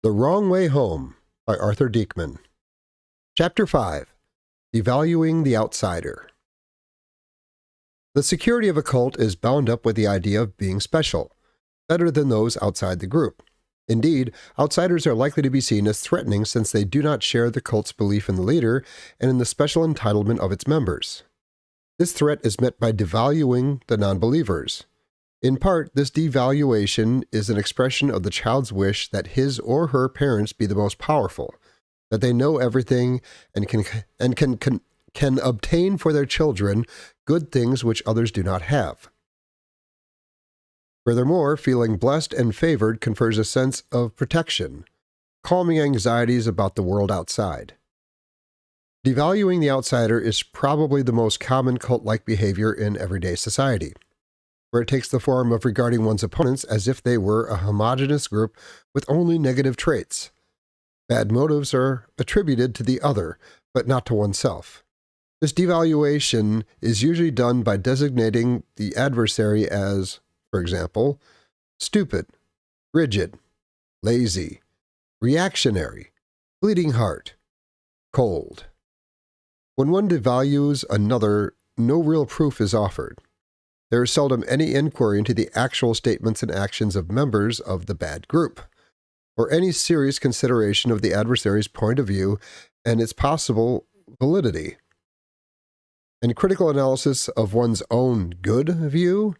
The Wrong Way Home by Arthur Deikman. Chapter 5. Devaluing the Outsider. The security of a cult is bound up with the idea of being special, better than those outside the group. Indeed, outsiders are likely to be seen as threatening since they do not share the cult's belief in the leader and in the special entitlement of its members. This threat is met by devaluing the non-believers. In part, this devaluation is an expression of the child's wish that his or her parents be the most powerful, that they know everything and can obtain for their children good things which others do not have. Furthermore, feeling blessed and favored confers a sense of protection, calming anxieties about the world outside. Devaluing the outsider is probably the most common cult-like behavior in everyday society, where it takes the form of regarding one's opponents as if they were a homogeneous group with only negative traits. Bad motives are attributed to the other, but not to oneself. This devaluation is usually done by designating the adversary as, for example, stupid, rigid, lazy, reactionary, bleeding heart, cold. When one devalues another, no real proof is offered. There is seldom any inquiry into the actual statements and actions of members of the bad group, or any serious consideration of the adversary's point of view and its possible validity. In critical analysis of one's own good view,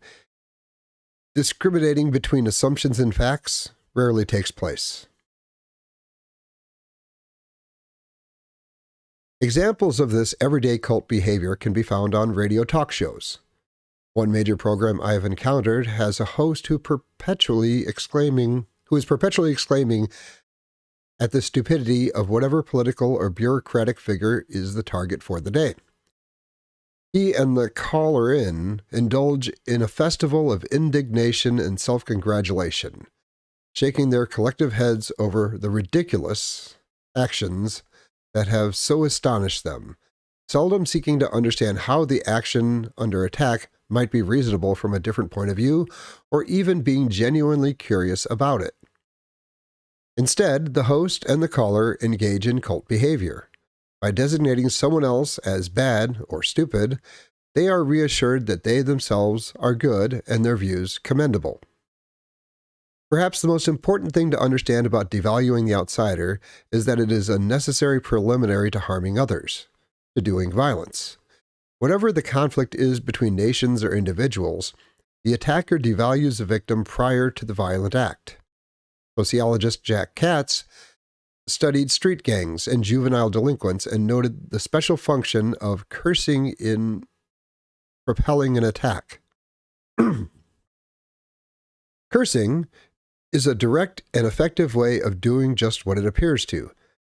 discriminating between assumptions and facts rarely takes place. Examples of this everyday cult behavior can be found on radio talk shows. One major program I have encountered has a host who is perpetually exclaiming at the stupidity of whatever political or bureaucratic figure is the target for the day. He and the caller-in indulge in a festival of indignation and self-congratulation, shaking their collective heads over the ridiculous actions that have so astonished them, seldom seeking to understand how the action under attack might be reasonable from a different point of view, or even being genuinely curious about it. Instead, the host and the caller engage in cult behavior. By designating someone else as bad or stupid, they are reassured that they themselves are good and their views commendable. Perhaps the most important thing to understand about devaluing the outsider is that it is a necessary preliminary to harming others, to doing violence. Whatever the conflict is between nations or individuals, the attacker devalues the victim prior to the violent act. Sociologist Jack Katz studied street gangs and juvenile delinquents and noted the special function of cursing in propelling an attack. Cursing is a direct and effective way of doing just what it appears to,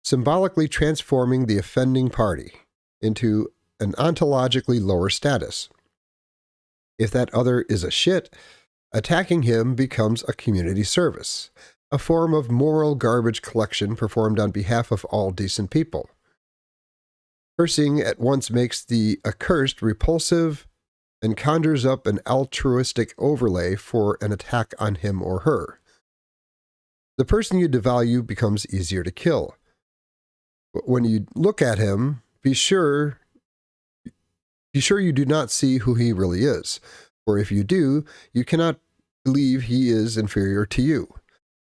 symbolically transforming the offending party into an ontologically lower status. If that other is a shit, attacking him becomes a community service, a form of moral garbage collection performed on behalf of all decent people. Cursing at once makes the accursed repulsive and conjures up an altruistic overlay for an attack on him or her. The person you devalue becomes easier to kill. But when you look at him, be sure you do not see who he really is, for if you do, you cannot believe he is inferior to you.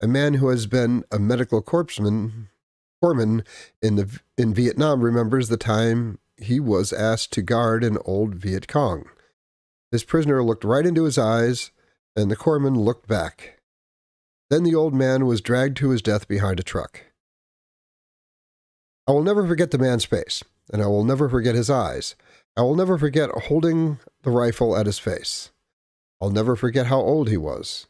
A man who has been a medical corpsman in Vietnam remembers the time he was asked to guard an old Viet Cong. His prisoner looked right into his eyes, and the corpsman looked back. Then the old man was dragged to his death behind a truck. I will never forget the man's face, and I will never forget his eyes. I will never forget holding the rifle at his face. I'll never forget how old he was.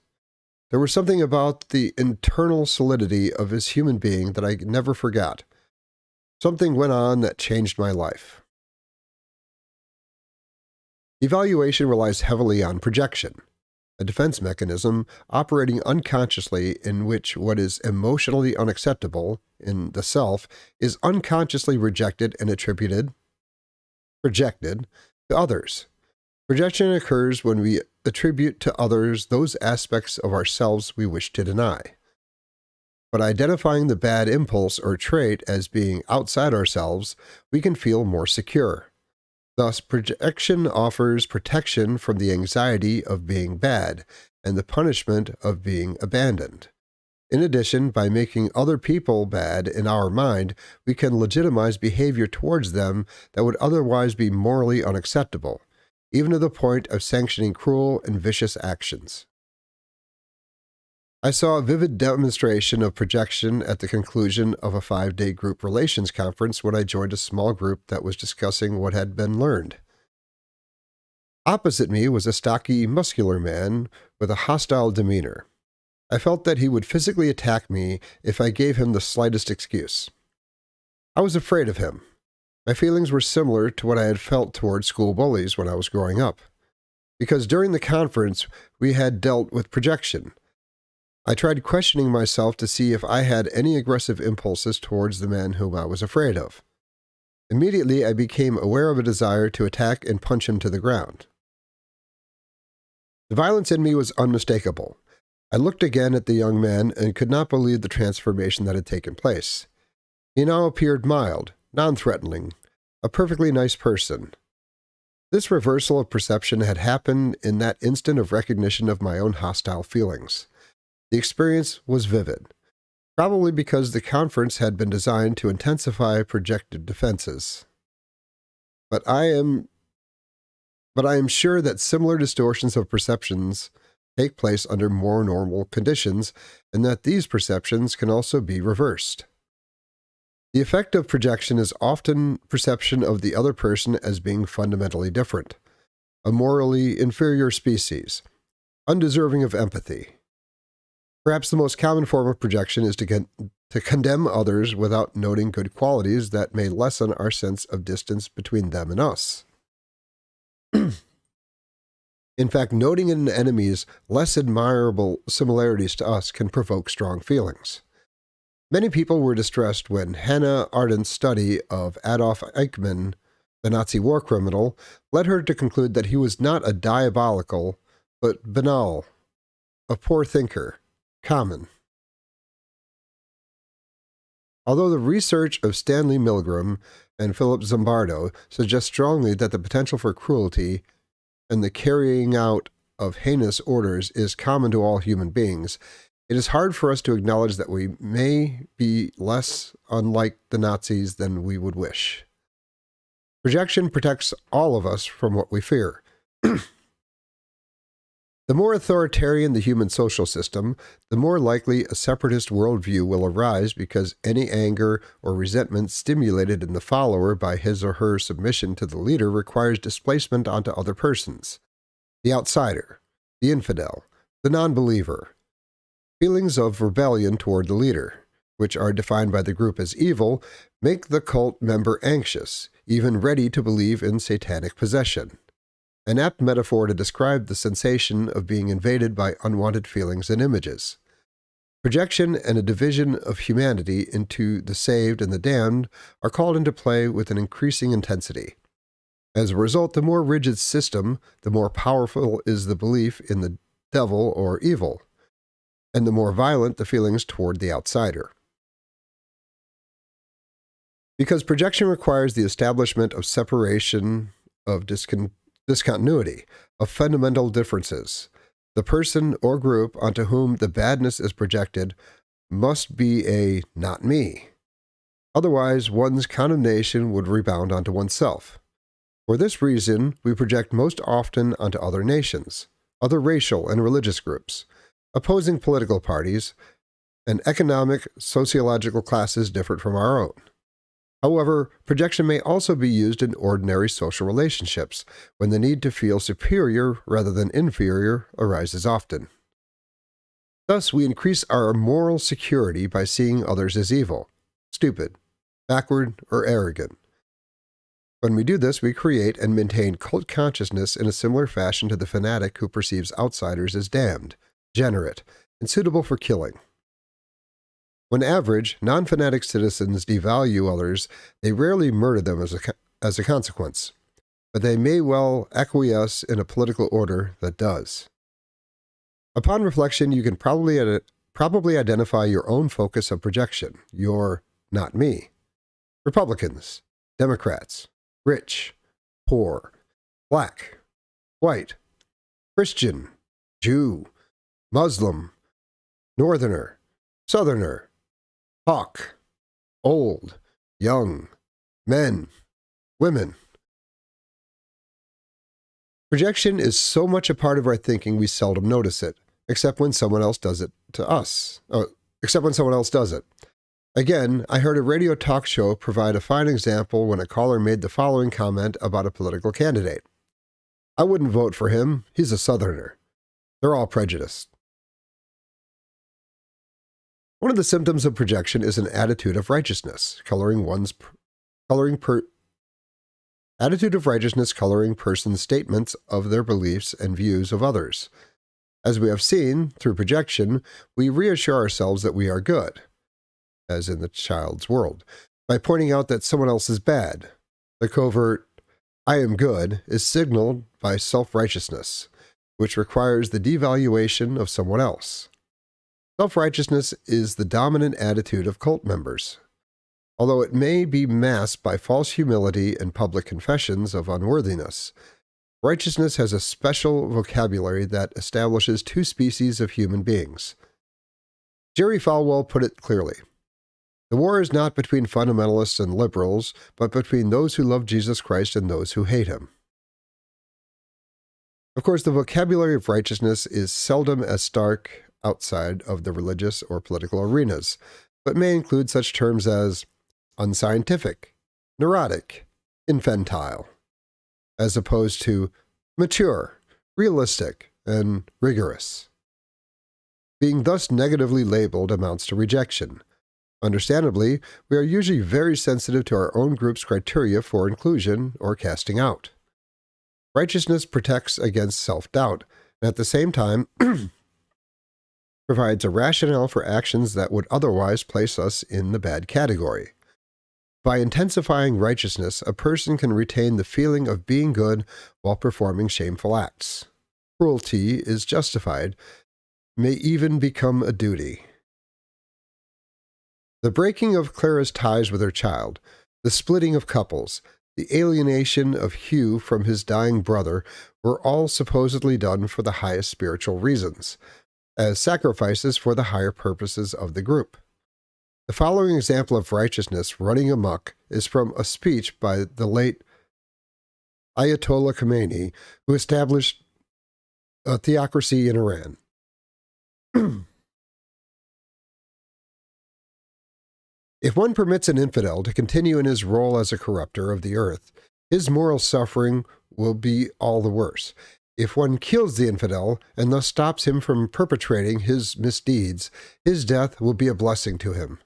There was something about the internal solidity of his human being that I never forgot. Something went on that changed my life. Evaluation relies heavily on projection, a defense mechanism operating unconsciously in which what is emotionally unacceptable in the self is unconsciously rejected and projected to others. Projection occurs when we attribute to others those aspects of ourselves we wish to deny. But identifying the bad impulse or trait as being outside ourselves, we can feel more secure. Thus, projection offers protection from the anxiety of being bad and the punishment of being abandoned. In addition, by making other people bad in our mind, we can legitimize behavior towards them that would otherwise be morally unacceptable, even to the point of sanctioning cruel and vicious actions. I saw a vivid demonstration of projection at the conclusion of a 5-day group relations conference when I joined a small group that was discussing what had been learned. Opposite me was a stocky, muscular man with a hostile demeanor. I felt that he would physically attack me if I gave him the slightest excuse. I was afraid of him. My feelings were similar to what I had felt toward school bullies when I was growing up, because during the conference we had dealt with projection. I tried questioning myself to see if I had any aggressive impulses towards the men whom I was afraid of. Immediately I became aware of a desire to attack and punch him to the ground. The violence in me was unmistakable. I looked again at the young man and could not believe the transformation that had taken place. He now appeared mild, non-threatening, a perfectly nice person. This reversal of perception had happened in that instant of recognition of my own hostile feelings. The experience was vivid, probably because the conference had been designed to intensify projected defenses. But I am sure that similar distortions of perceptions take place under more normal conditions, and that these perceptions can also be reversed. The effect of projection is often perception of the other person as being fundamentally different, a morally inferior species, undeserving of empathy. Perhaps the most common form of projection is to condemn others without noting good qualities that may lessen our sense of distance between them and us. In fact, noting in enemies less admirable similarities to us can provoke strong feelings. Many people were distressed when Hannah Arendt's study of Adolf Eichmann, the Nazi war criminal, led her to conclude that he was not a diabolical, but banal, a poor thinker, common. Although the research of Stanley Milgram and Philip Zimbardo suggests strongly that the potential for cruelty and the carrying out of heinous orders is common to all human beings, it is hard for us to acknowledge that we may be less unlike the Nazis than we would wish. Projection protects all of us from what we fear. The more authoritarian the human social system, the more likely a separatist worldview will arise because any anger or resentment stimulated in the follower by his or her submission to the leader requires displacement onto other persons. The outsider, the infidel, the non-believer. Feelings of rebellion toward the leader, which are defined by the group as evil, make the cult member anxious, even ready to believe in satanic possession. An apt metaphor to describe the sensation of being invaded by unwanted feelings and images. Projection and a division of humanity into the saved and the damned are called into play with an increasing intensity. As a result, the more rigid system, the more powerful is the belief in the devil or evil, and the more violent the feelings toward the outsider. Because projection requires the establishment of separation, of discontinuity, of fundamental differences, the person or group onto whom the badness is projected must be a not me. Otherwise, one's condemnation would rebound onto oneself. For this reason, we project most often onto other nations, other racial and religious groups, opposing political parties, and economic, sociological classes different from our own. However, projection may also be used in ordinary social relationships, when the need to feel superior rather than inferior arises often. Thus, we increase our moral security by seeing others as evil, stupid, backward, or arrogant. When we do this, we create and maintain cult consciousness in a similar fashion to the fanatic who perceives outsiders as damned, degenerate, and suitable for killing. When average, non-fanatic citizens devalue others, they rarely murder them as a consequence, but they may well acquiesce in a political order that does. Upon reflection, you can probably probably identify your own focus of projection, your not me. Republicans, Democrats, rich, poor, black, white, Christian, Jew, Muslim, Northerner, Southerner, hawk, old, young, men, women. Projection is so much a part of our thinking we seldom notice it, except when someone else does it to us. Except when someone else does it. Again, I heard a radio talk show provide a fine example when a caller made the following comment about a political candidate. I wouldn't vote for him. He's a Southerner. They're all prejudiced. One of the symptoms of projection is an attitude of righteousness, coloring person's statements of their beliefs and views of others. As we have seen, through projection, we reassure ourselves that we are good, as in the child's world, by pointing out that someone else is bad. The covert, I am good, is signaled by self-righteousness, which requires the devaluation of someone else. Self-righteousness is the dominant attitude of cult members. Although it may be masked by false humility and public confessions of unworthiness, righteousness has a special vocabulary that establishes two species of human beings. Jerry Falwell put it clearly. The war is not between fundamentalists and liberals, but between those who love Jesus Christ and those who hate him. Of course, the vocabulary of righteousness is seldom as stark outside of the religious or political arenas, but may include such terms as unscientific, neurotic, infantile, as opposed to mature, realistic, and rigorous. Being thus negatively labeled amounts to rejection. Understandably, we are usually very sensitive to our own group's criteria for inclusion or casting out. Righteousness protects against self-doubt, and at the same time provides a rationale for actions that would otherwise place us in the bad category. By intensifying righteousness, a person can retain the feeling of being good while performing shameful acts. Cruelty is justified, may even become a duty. The breaking of Clara's ties with her child, the splitting of couples, the alienation of Hugh from his dying brother were all supposedly done for the highest spiritual reasons, as sacrifices for the higher purposes of the group. The following example of righteousness running amok is from a speech by the late Ayatollah Khomeini, who established a theocracy in Iran. If one permits an infidel to continue in his role as a corrupter of the earth, his moral suffering will be all the worse. If one kills the infidel and thus stops him from perpetrating his misdeeds, his death will be a blessing to him.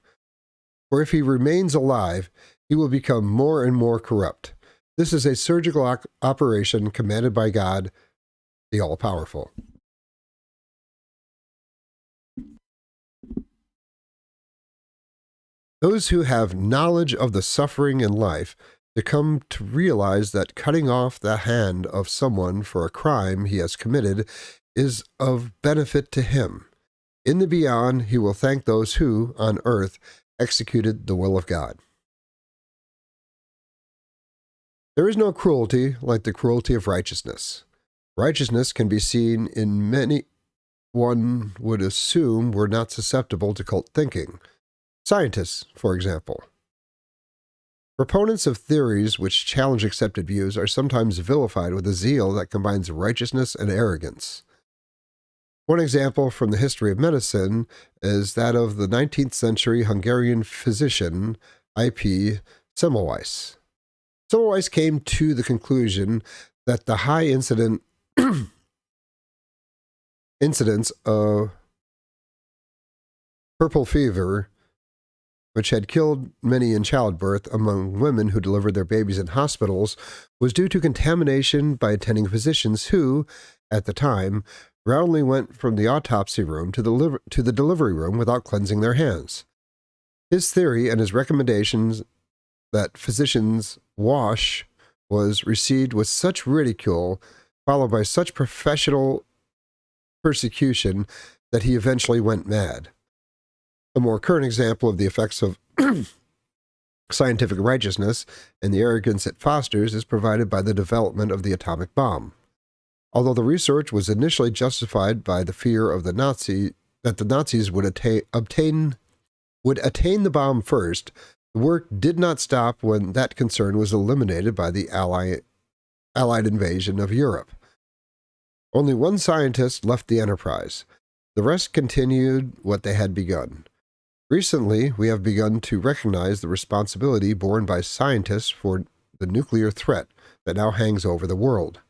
For if he remains alive, he will become more and more corrupt. This is a surgical operation commanded by God, the All-Powerful. Those who have knowledge of the suffering in life to come to realize that cutting off the hand of someone for a crime he has committed is of benefit to him. In the beyond, he will thank those who, on earth, executed the will of God. There is no cruelty like the cruelty of righteousness. Righteousness can be seen in many one would assume were not susceptible to cult thinking. Scientists, for example. Proponents of theories which challenge accepted views are sometimes vilified with a zeal that combines righteousness and arrogance. One example from the history of medicine is that of the 19th century Hungarian physician I.P. Semmelweis. Semmelweis came to the conclusion that the high incidence of purple fever, which had killed many in childbirth among women who delivered their babies in hospitals, was due to contamination by attending physicians who, at the time, roundly went from the autopsy room to the delivery room without cleansing their hands. His theory and his recommendations that physicians wash was received with such ridicule, followed by such professional persecution, that he eventually went mad. A more current example of the effects of scientific righteousness and the arrogance it fosters is provided by the development of the atomic bomb. Although the research was initially justified by the fear of that the Nazis would attain the bomb first, the work did not stop when that concern was eliminated by the Allied invasion of Europe. Only one scientist left the enterprise. The rest continued what they had begun. Recently, we have begun to recognize the responsibility borne by scientists for the nuclear threat that now hangs over the world.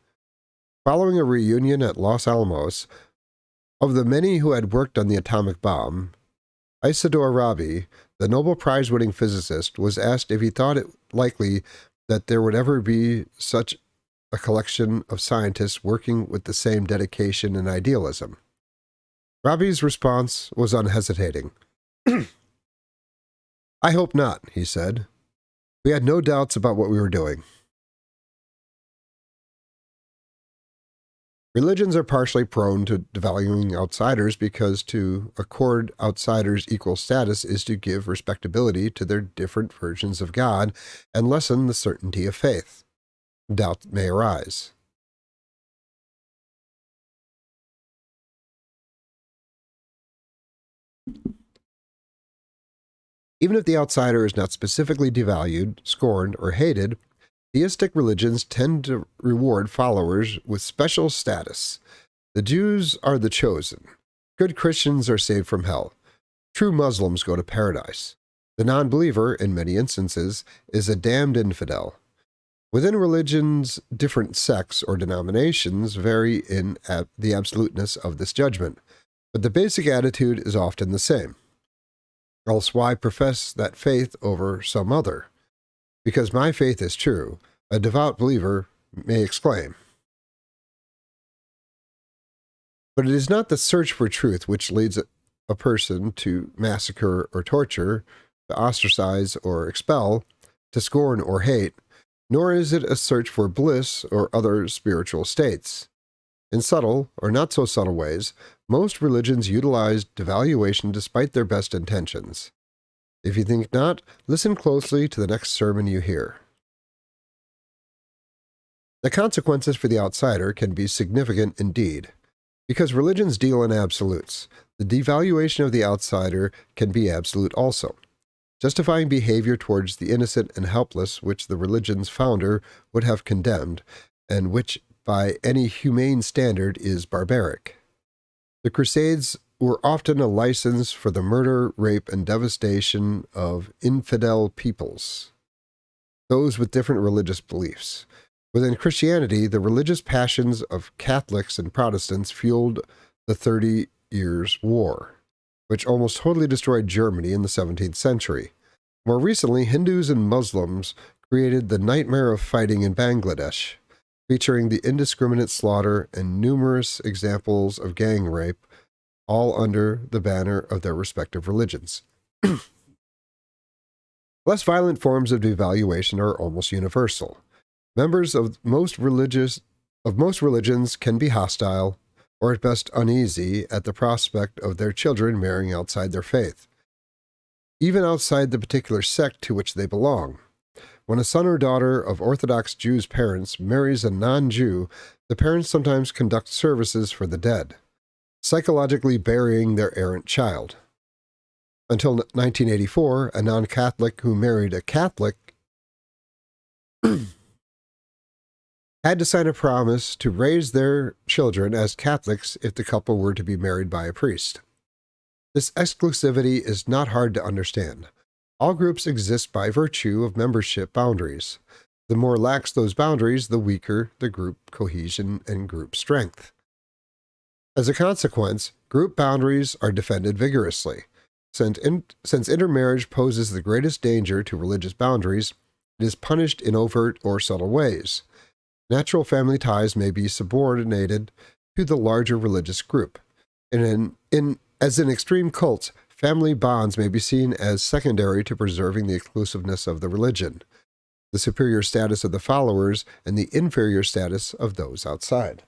Following a reunion at Los Alamos, of the many who had worked on the atomic bomb, Isidore Rabi, the Nobel Prize-winning physicist, was asked if he thought it likely that there would ever be such a collection of scientists working with the same dedication and idealism. Rabi's response was unhesitating. "I hope not," he said. "We had no doubts about what we were doing." Religions are partially prone to devaluing outsiders because to accord outsiders equal status is to give respectability to their different versions of God and lessen the certainty of faith. Doubt may arise. Even if the outsider is not specifically devalued, scorned, or hated, theistic religions tend to reward followers with special status. The Jews are the chosen. Good Christians are saved from hell. True Muslims go to paradise. The non-believer, in many instances, is a damned infidel. Within religions, different sects or denominations vary in the absoluteness of this judgment, but the basic attitude is often the same. Else why profess that faith over some other? Because my faith is true, a devout believer may exclaim. But it is not the search for truth which leads a person to massacre or torture, to ostracize or expel, to scorn or hate, nor is it a search for bliss or other spiritual states. In subtle or not so subtle ways, most religions utilize devaluation despite their best intentions. If you think not, listen closely to the next sermon you hear. The consequences for the outsider can be significant indeed. Because religions deal in absolutes, the devaluation of the outsider can be absolute also, justifying behavior towards the innocent and helpless which the religion's founder would have condemned, and which by any humane standard is barbaric. The Crusades were often a license for the murder, rape, and devastation of infidel peoples, those with different religious beliefs. Within Christianity, the religious passions of Catholics and Protestants fueled the 30 Years' War, which almost totally destroyed Germany in the 17th century. More recently, Hindus and Muslims created the nightmare of fighting in Bangladesh, featuring the indiscriminate slaughter and numerous examples of gang rape, all under the banner of their respective religions. Less violent forms of devaluation are almost universal. Members of most religions can be hostile, or at best uneasy, at the prospect of their children marrying outside their faith, even outside the particular sect to which they belong. When a son or daughter of Orthodox Jews' parents marries a non-Jew, the parents sometimes conduct services for the dead, psychologically burying their errant child. Until 1984, a non-Catholic who married a Catholic had to sign a promise to raise their children as Catholics if the couple were to be married by a priest. This exclusivity is not hard to understand. All groups exist by virtue of membership boundaries. The more lax those boundaries, the weaker the group cohesion and group strength. As a consequence, group boundaries are defended vigorously. Since intermarriage poses the greatest danger to religious boundaries, it is punished in overt or subtle ways. Natural family ties may be subordinated to the larger religious group. As in extreme cults, family bonds may be seen as secondary to preserving the exclusiveness of the religion, the superior status of the followers, and the inferior status of those outside.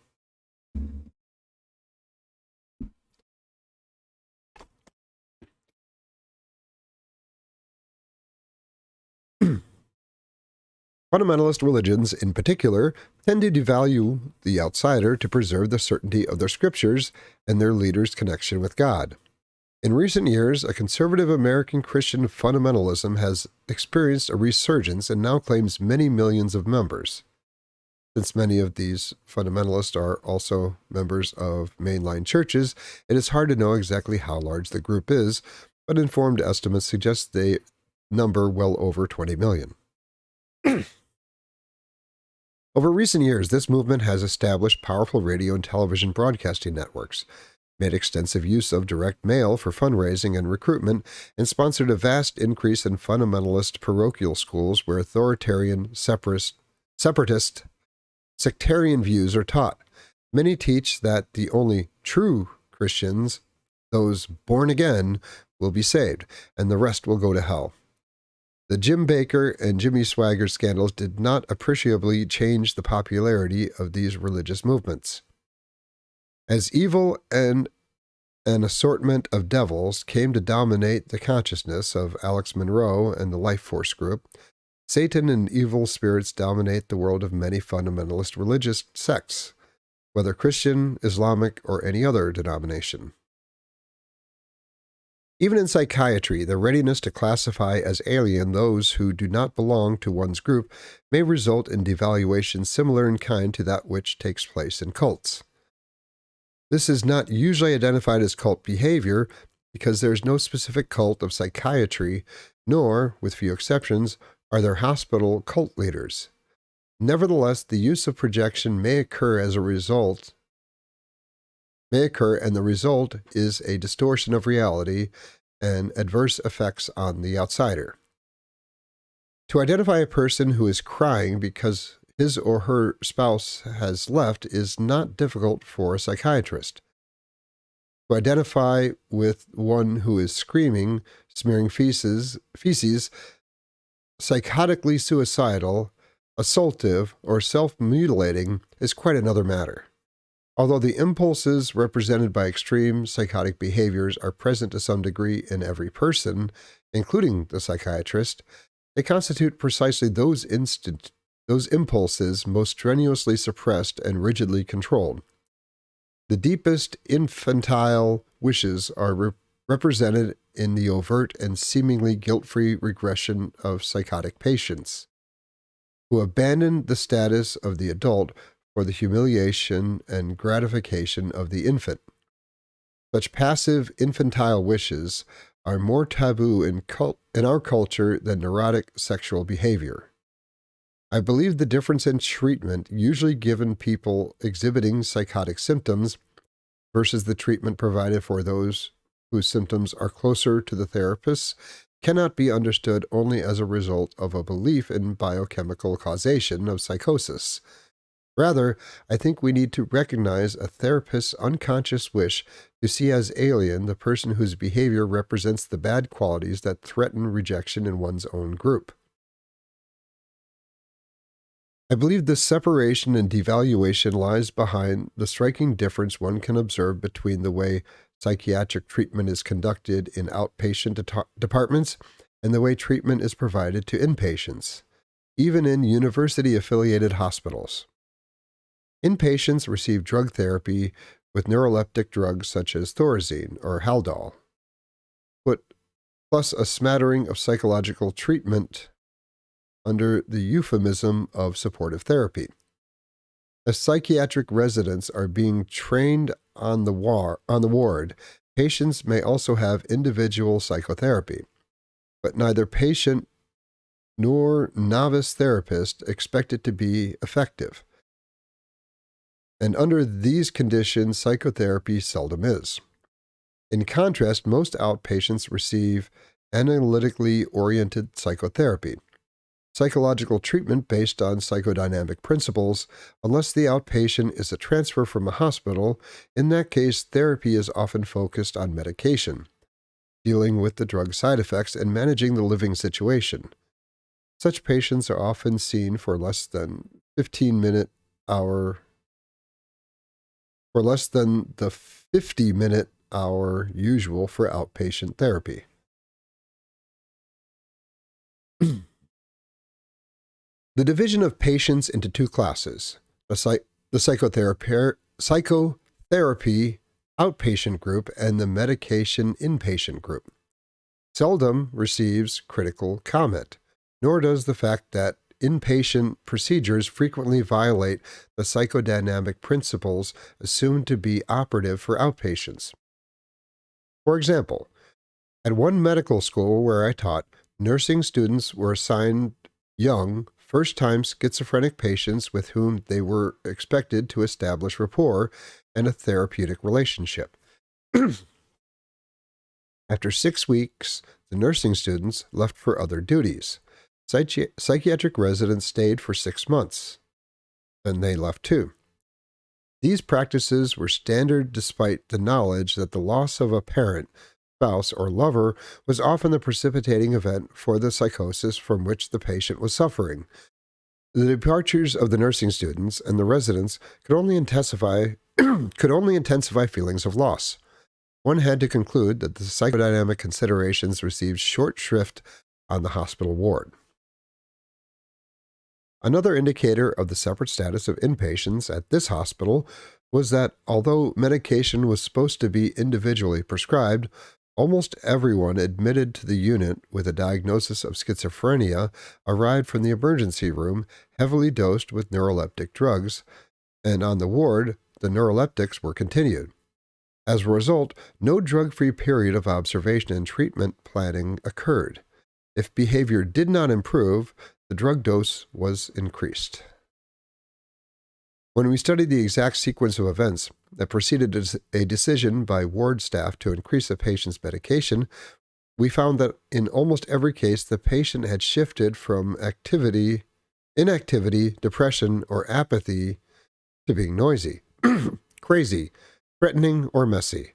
Fundamentalist religions, in particular, tend to devalue the outsider to preserve the certainty of their scriptures and their leaders' connection with God. In recent years, a conservative American Christian fundamentalism has experienced a resurgence and now claims many millions of members. Since many of these fundamentalists are also members of mainline churches, it is hard to know exactly how large the group is, but informed estimates suggest they number well over 20 million. Over recent years, this movement has established powerful radio and television broadcasting networks, made extensive use of direct mail for fundraising and recruitment, and sponsored a vast increase in fundamentalist parochial schools where authoritarian, separatist, sectarian views are taught. Many teach that the only true Christians, those born again, will be saved, and the rest will go to hell. The Jim Bakker and Jimmy Swaggart scandals did not appreciably change the popularity of these religious movements. As evil and an assortment of devils came to dominate the consciousness of Alex Monroe and the Life Force group, Satan and evil spirits dominate the world of many fundamentalist religious sects, whether Christian, Islamic, or any other denomination. Even in psychiatry, the readiness to classify as alien those who do not belong to one's group may result in devaluation similar in kind to that which takes place in cults. This is not usually identified as cult behavior because there is no specific cult of psychiatry, nor, with few exceptions, are there hospital cult leaders. Nevertheless, the use of projection may occur, and the result is a distortion of reality and adverse effects on the outsider. To identify a person who is crying because his or her spouse has left is not difficult for a psychiatrist. To identify with one who is screaming, smearing feces, psychotically suicidal, assaultive, or self-mutilating is quite another matter. Although the impulses represented by extreme psychotic behaviors are present to some degree in every person, including the psychiatrist, they constitute precisely those impulses most strenuously suppressed and rigidly controlled. The deepest infantile wishes are represented in the overt and seemingly guilt-free regression of psychotic patients, who abandon the status of the adult for the humiliation and gratification of the infant. Such passive infantile wishes are more taboo in our culture than neurotic sexual behavior. I believe the difference in treatment usually given people exhibiting psychotic symptoms versus the treatment provided for those whose symptoms are closer to the therapist's cannot be understood only as a result of a belief in biochemical causation of psychosis. Rather, I think we need to recognize a therapist's unconscious wish to see as alien the person whose behavior represents the bad qualities that threaten rejection in one's own group. I believe this separation and devaluation lies behind the striking difference one can observe between the way psychiatric treatment is conducted in outpatient departments and the way treatment is provided to inpatients, even in university-affiliated hospitals. Inpatients receive drug therapy with neuroleptic drugs such as Thorazine or Haldol, plus a smattering of psychological treatment under the euphemism of supportive therapy. As psychiatric residents are being trained on the ward, patients may also have individual psychotherapy, but neither patient nor novice therapist expect it to be effective. And under these conditions, psychotherapy seldom is. In contrast, most outpatients receive analytically oriented psychotherapy, psychological treatment based on psychodynamic principles. Unless the outpatient is a transfer from a hospital, in that case, therapy is often focused on medication, dealing with the drug side effects, and managing the living situation. Such patients are often seen for less than the 50-minute hour usual for outpatient therapy. The division of patients into two classes, the psychotherapy outpatient group and the medication inpatient group, seldom receives critical comment, nor does the fact that inpatient procedures frequently violate the psychodynamic principles assumed to be operative for outpatients. For example, at one medical school where I taught, nursing students were assigned young, first-time schizophrenic patients with whom they were expected to establish rapport and a therapeutic relationship. After 6 weeks, the nursing students left for other duties. Psychiatric residents stayed for 6 months. Then they left too. These practices were standard despite the knowledge that the loss of a parent, spouse, or lover was often the precipitating event for the psychosis from which the patient was suffering. The departures of the nursing students and the residents could only intensify feelings of loss. One had to conclude that the psychodynamic considerations received short shrift on the hospital ward. Another indicator of the separate status of inpatients at this hospital was that although medication was supposed to be individually prescribed, almost everyone admitted to the unit with a diagnosis of schizophrenia arrived from the emergency room heavily dosed with neuroleptic drugs, and on the ward, the neuroleptics were continued. As a result, no drug-free period of observation and treatment planning occurred. If behavior did not improve, the drug dose was increased. When we studied the exact sequence of events that preceded a decision by ward staff to increase a patient's medication, we found that in almost every case the patient had shifted from inactivity, depression, or apathy to being noisy, crazy, threatening, or messy.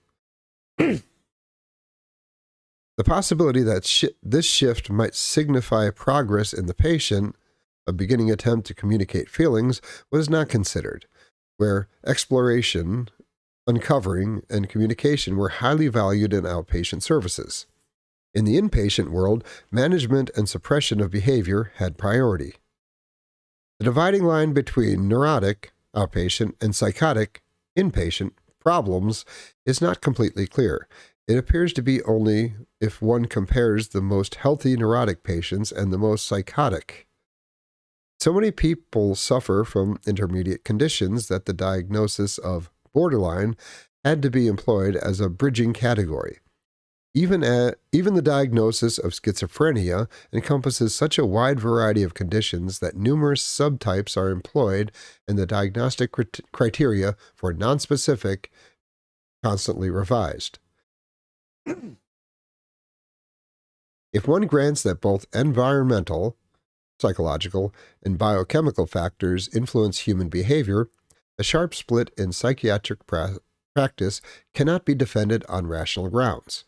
The possibility that this shift might signify progress in the patient, a beginning attempt to communicate feelings, was not considered, where exploration, uncovering, and communication were highly valued in outpatient services. In the inpatient world, management and suppression of behavior had priority. The dividing line between neurotic, outpatient, and psychotic, inpatient, problems is not completely clear. It appears to be only if one compares the most healthy neurotic patients and the most psychotic. So many people suffer from intermediate conditions that the diagnosis of borderline had to be employed as a bridging category. Even the diagnosis of schizophrenia encompasses such a wide variety of conditions that numerous subtypes are employed and the diagnostic criteria for nonspecific constantly revised. If one grants that both environmental, psychological, and biochemical factors influence human behavior, a sharp split in psychiatric practice cannot be defended on rational grounds.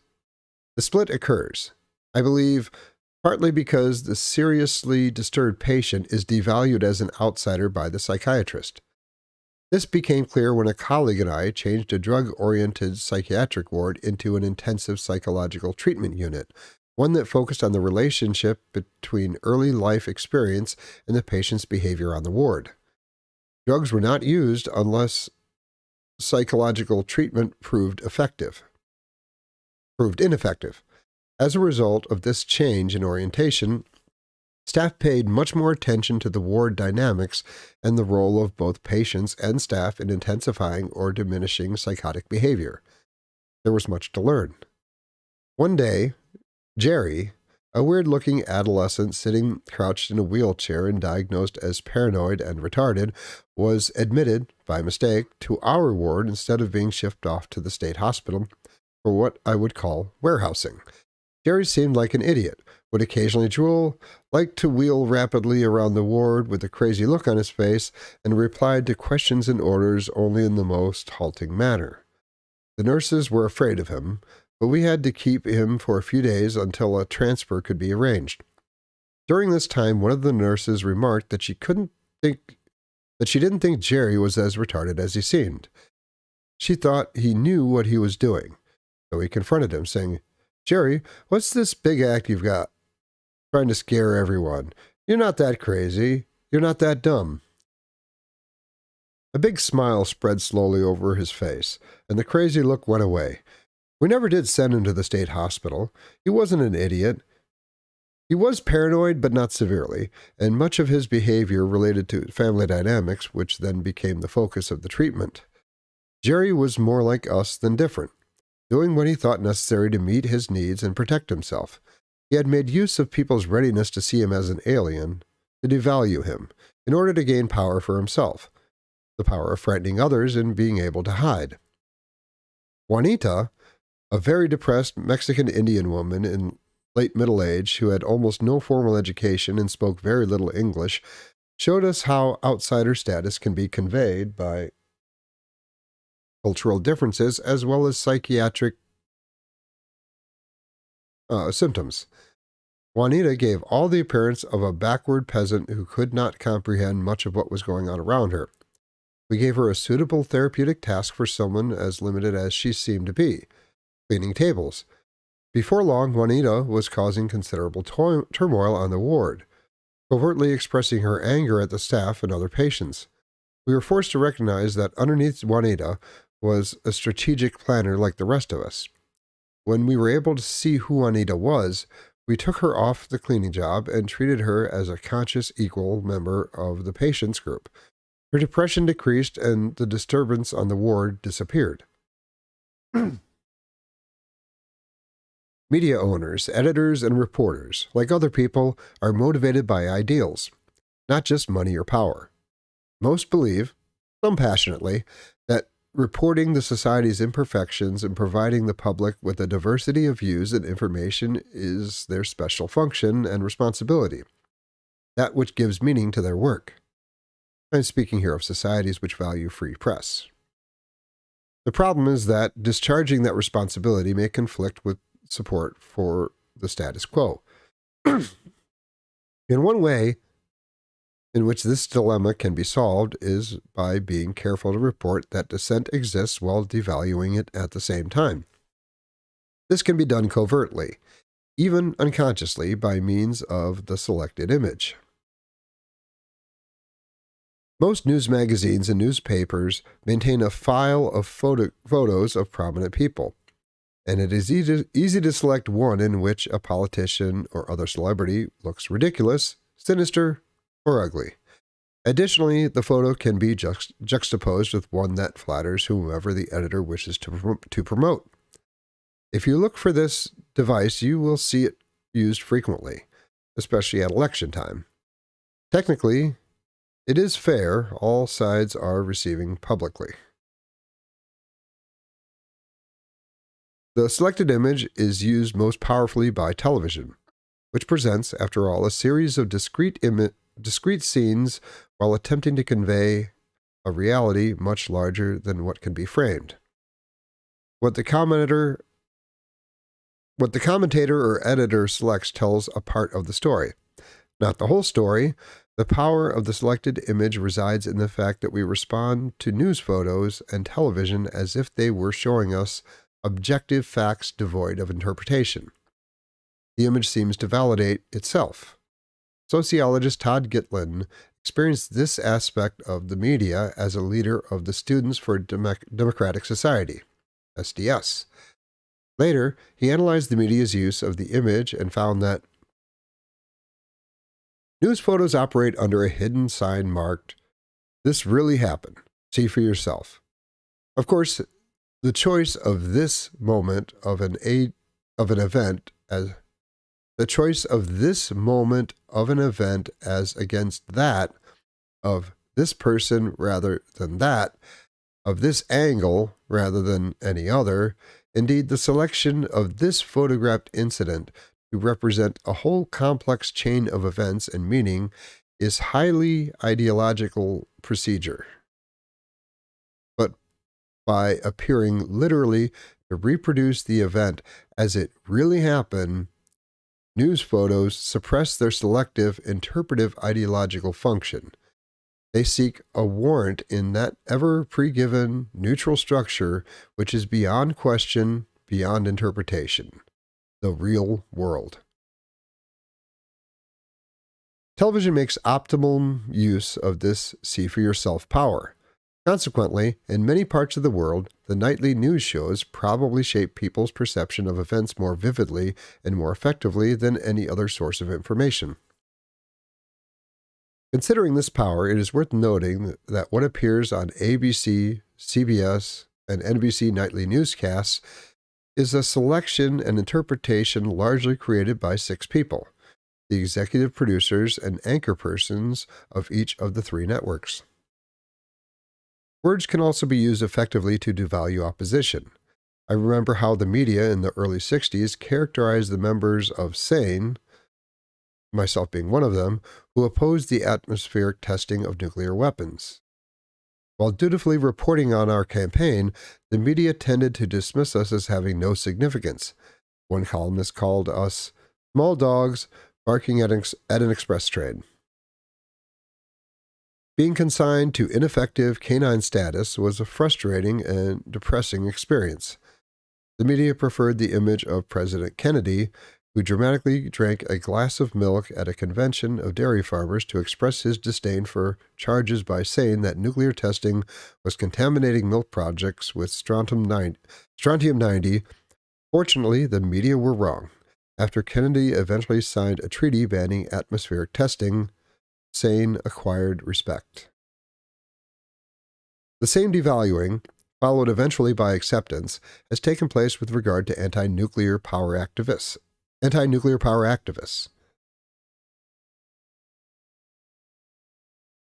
The split occurs, I believe, partly because the seriously disturbed patient is devalued as an outsider by the psychiatrist. This became clear when a colleague and I changed a drug-oriented psychiatric ward into an intensive psychological treatment unit, one that focused on the relationship between early life experience and the patient's behavior on the ward. Drugs were not used unless psychological treatment proved ineffective. As a result of this change in orientation, staff paid much more attention to the ward dynamics and the role of both patients and staff in intensifying or diminishing psychotic behavior. There was much to learn. One day, Jerry, a weird-looking adolescent sitting crouched in a wheelchair and diagnosed as paranoid and retarded, was admitted, by mistake, to our ward instead of being shipped off to the state hospital for what I would call warehousing. Jerry seemed like an idiot, would occasionally drool, liked to wheel rapidly around the ward with a crazy look on his face, and replied to questions and orders only in the most halting manner. The nurses were afraid of him, but we had to keep him for a few days until a transfer could be arranged. During this time, one of the nurses remarked that she didn't think Jerry was as retarded as he seemed. She thought he knew what he was doing, so he confronted him, saying, "Jerry, what's this big act you've got? Trying to scare everyone. You're not that crazy. You're not that dumb." A big smile spread slowly over his face, and the crazy look went away. We never did send him to the state hospital. He wasn't an idiot. He was paranoid, but not severely, and much of his behavior related to family dynamics, which then became the focus of the treatment. Jerry was more like us than different, doing what he thought necessary to meet his needs and protect himself. He had made use of people's readiness to see him as an alien, to devalue him, in order to gain power for himself, the power of frightening others and being able to hide. Juanita, a very depressed Mexican Indian woman in late middle age who had almost no formal education and spoke very little English, showed us how outsider status can be conveyed by cultural differences as well as psychiatric symptoms. Juanita gave all the appearance of a backward peasant who could not comprehend much of what was going on around her. We gave her a suitable therapeutic task for someone as limited as she seemed to be, cleaning tables. Before long, Juanita was causing considerable turmoil on the ward, covertly expressing her anger at the staff and other patients. We were forced to recognize that underneath Juanita was a strategic planner like the rest of us. When we were able to see who Juanita was, we took her off the cleaning job and treated her as a conscious, equal member of the patients group. Her depression decreased and the disturbance on the ward disappeared. Media owners, editors, and reporters, like other people, are motivated by ideals, not just money or power. Most believe, some passionately, that reporting the society's imperfections and providing the public with a diversity of views and information is their special function and responsibility, that which gives meaning to their work. I'm speaking here of societies which value free press. The problem is that discharging that responsibility may conflict with support for the status quo. In one way in which this dilemma can be solved is by being careful to report that dissent exists while devaluing it at the same time. This can be done covertly, even unconsciously, by means of the selected image. Most news magazines and newspapers maintain a file of photos of prominent people, and it is easy to select one in which a politician or other celebrity looks ridiculous, sinister, or ugly. Additionally, the photo can be juxtaposed with one that flatters whomever the editor wishes to promote. If you look for this device, you will see it used frequently, especially at election time. Technically, it is fair. All sides are receiving publicly. The selected image is used most powerfully by television, which presents, after all, a series of discrete scenes while attempting to convey a reality much larger than what can be framed. What the commentator or editor selects tells a part of the story, not the whole story. The power of the selected image resides in the fact that we respond to news photos and television as if they were showing us objective facts devoid of interpretation. The image seems to validate itself. Sociologist Todd Gitlin experienced this aspect of the media as a leader of the Students for Democratic Society, SDS. Later, he analyzed the media's use of the image and found that news photos operate under a hidden sign marked, "This really happened. See for yourself." Of course, the choice of this moment of an event as against that of this person rather than that, of this angle rather than any other, indeed the selection of this photographed incident to represent a whole complex chain of events and meaning is highly ideological procedure. But by appearing literally to reproduce the event as it really happened, news photos suppress their selective interpretive ideological function. They seek a warrant in that ever pre-given neutral structure which is beyond question, beyond interpretation. The real world. Television makes optimum use of this see-for-yourself power. Consequently, in many parts of the world, the nightly news shows probably shape people's perception of events more vividly and more effectively than any other source of information. Considering this power, it is worth noting that what appears on ABC, CBS, and NBC nightly newscasts is a selection and interpretation largely created by 6 people, the executive producers and anchor persons of each of the 3 networks. Words can also be used effectively to devalue opposition. I remember how the media in the early 60s characterized the members of SANE, myself being one of them, who opposed the atmospheric testing of nuclear weapons. While dutifully reporting on our campaign, the media tended to dismiss us as having no significance. One columnist called us small dogs barking at an express train. Being consigned to ineffective canine status was a frustrating and depressing experience. The media preferred the image of President Kennedy, who dramatically drank a glass of milk at a convention of dairy farmers to express his disdain for charges by saying that nuclear testing was contaminating milk projects with strontium-90. Fortunately, the media were wrong. After Kennedy eventually signed a treaty banning atmospheric testing, SANE acquired respect. The same devaluing, followed eventually by acceptance, has taken place with regard to anti-nuclear power activists.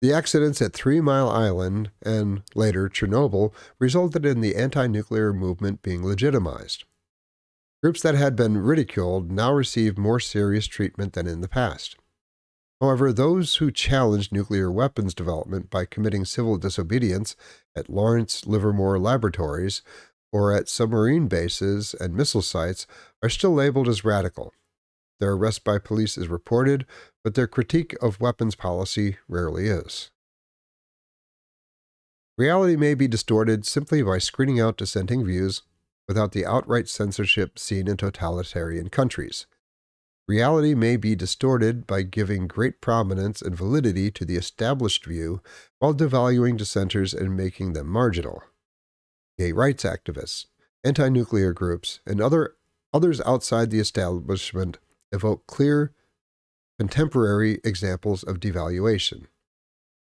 The accidents at 3 Mile Island and later Chernobyl resulted in the anti-nuclear movement being legitimized. Groups that had been ridiculed now receive more serious treatment than in the past. However, those who challenged nuclear weapons development by committing civil disobedience at Lawrence Livermore Laboratories or at submarine bases and missile sites are still labeled as radical. Their arrest by police is reported, but their critique of weapons policy rarely is. Reality may be distorted simply by screening out dissenting views without the outright censorship seen in totalitarian countries. Reality may be distorted by giving great prominence and validity to the established view while devaluing dissenters and making them marginal. Gay rights activists, anti-nuclear groups, and others outside the establishment evoke clear, contemporary examples of devaluation.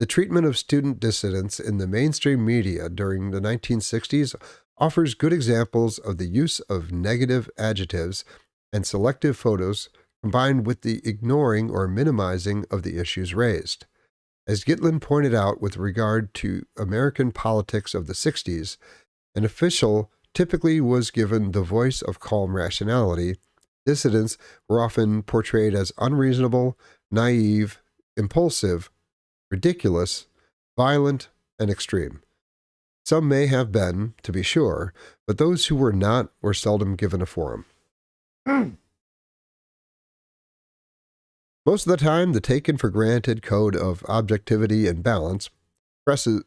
The treatment of student dissidents in the mainstream media during the 1960s offers good examples of the use of negative adjectives and selective photos combined with the ignoring or minimizing of the issues raised. As Gitlin pointed out with regard to American politics of the 60s, an official typically was given the voice of calm rationality. Dissidents were often portrayed as unreasonable, naive, impulsive, ridiculous, violent, and extreme. Some may have been, to be sure, but those who were not were seldom given a forum. Most of the time, the taken-for-granted code of objectivity and balance presses